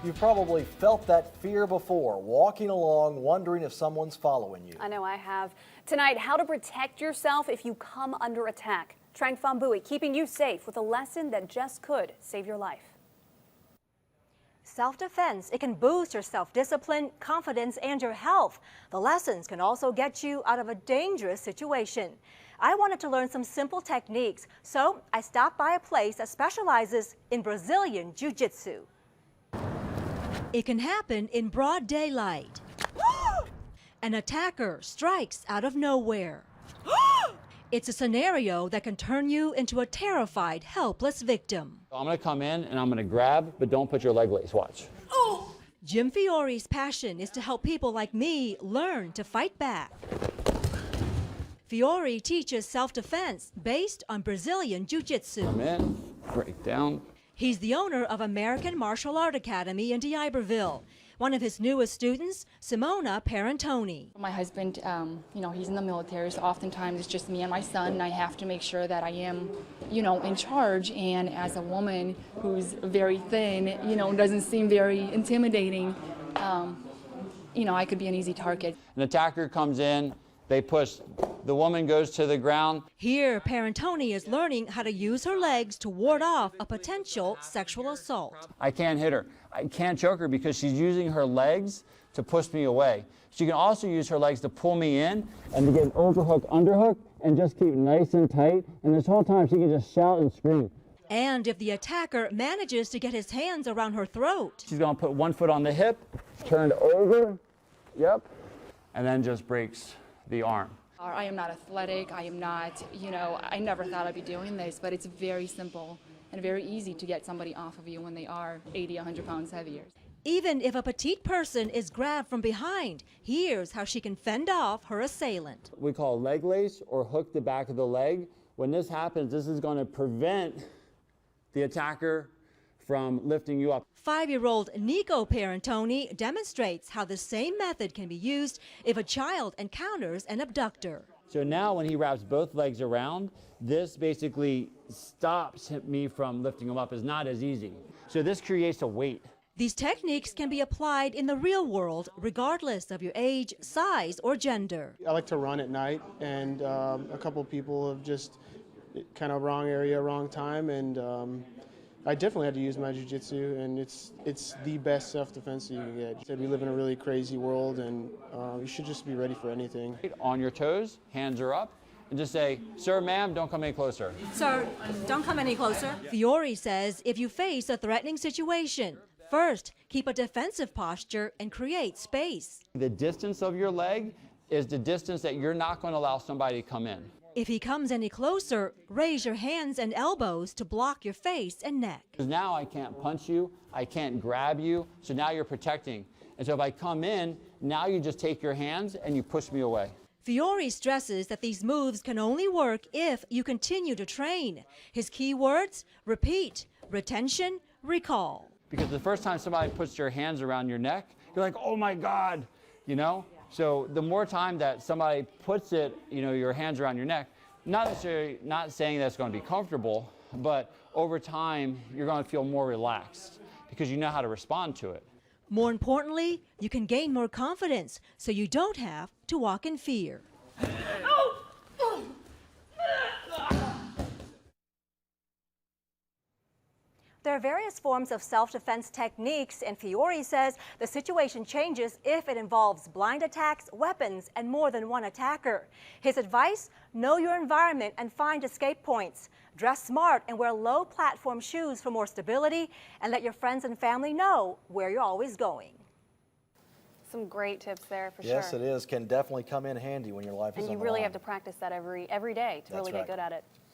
You've probably felt that fear before, walking along, wondering if someone's following you. I know I have. Tonight, how to protect yourself if you come under attack. Trang Phambui keeping you safe with a lesson that just could save your life. Self-defense, it can boost your self-discipline, confidence, and your health. The lessons can also get you out of a dangerous situation. I wanted to learn some simple techniques, so I stopped by a place that specializes in Brazilian Jiu-Jitsu. It can happen in broad daylight. An attacker strikes out of nowhere. It's a scenario that can turn you into a terrified, helpless victim. I'm going to come in and I'm going to grab, but don't put your leg lace. Watch. Jim Fiore's passion is to help people like me learn to fight back. Fiore teaches self-defense based on Brazilian Jiu-Jitsu. Come in, break down. He's the owner of American Martial Art Academy in D'Iberville. One of his newest students, Simona Parentoni. My husband, he's in the military, so oftentimes it's just me and my son, and I have to make sure that I am, in charge. And as a woman who's very thin, doesn't seem very intimidating, I could be an easy target. An attacker comes in, they push, the woman goes to the ground. Here, Parentoni is learning how to use her legs to ward off a potential sexual assault. I can't hit her. I can't choke her because she's using her legs to push me away. She can also use her legs to pull me in and to get an overhook, underhook, and just keep nice and tight. And this whole time she can just shout and scream. And if the attacker manages to get his hands around her throat, She's going to put one foot on the hip, turned over, yep, and then just breaks the arm. I am not athletic. I am not, I never thought I'd be doing this, but it's very simple and very easy to get somebody off of you when they are 80, 100 pounds heavier. even if a petite person is grabbed from behind, here's how she can fend off her assailant. We call leg lace or hook the back of the leg. When this happens, this is going to prevent the attacker from lifting you up. 5-year-old Nico Parentoni demonstrates how the same method can be used if a child encounters an abductor. So now when he wraps both legs around, this basically stops me from lifting him up. It's not as easy. So this creates a weight. These techniques can be applied in the real world regardless of your age, size, or gender. I like to run at night, and a couple people have just kind of wrong area, wrong time, and I definitely had to use my jiu-jitsu, and it's the best self-defense you can get. We live in a really crazy world, and you should just be ready for anything. On your toes, hands are up, and just say, "Sir, ma'am, don't come any closer." Sir, don't come any closer. Fiore says if you face a threatening situation, first keep a defensive posture and create space. The distance of your leg is the distance that you're not going to allow somebody to come in. If he comes any closer, raise your hands and elbows to block your face and neck. Because now I can't punch you, I can't grab you, so now you're protecting. And so if I come in, now you just take your hands and you push me away. Fiore stresses that these moves can only work if you continue to train. His key words: repeat, retention, recall. Because the first time somebody puts their hands around your neck, you're like, oh my God, you know? So the more time that somebody puts it, your hands around your neck, not necessarily not saying that it's going to be comfortable, but over time, you're going to feel more relaxed because you know how to respond to it. More importantly, you can gain more confidence so you don't have to walk in fear. There are various forms of self-defense techniques, and Fiore says the situation changes if it involves blind attacks, weapons, and more than one attacker. His advice: know your environment and find escape points. Dress smart and wear low platform shoes for more stability, and let your friends and family know where you're always going. Some great tips there for sure. Yes, it is. Can definitely come in handy when your life is on the line. And you really have to practice that every day to really get good at it.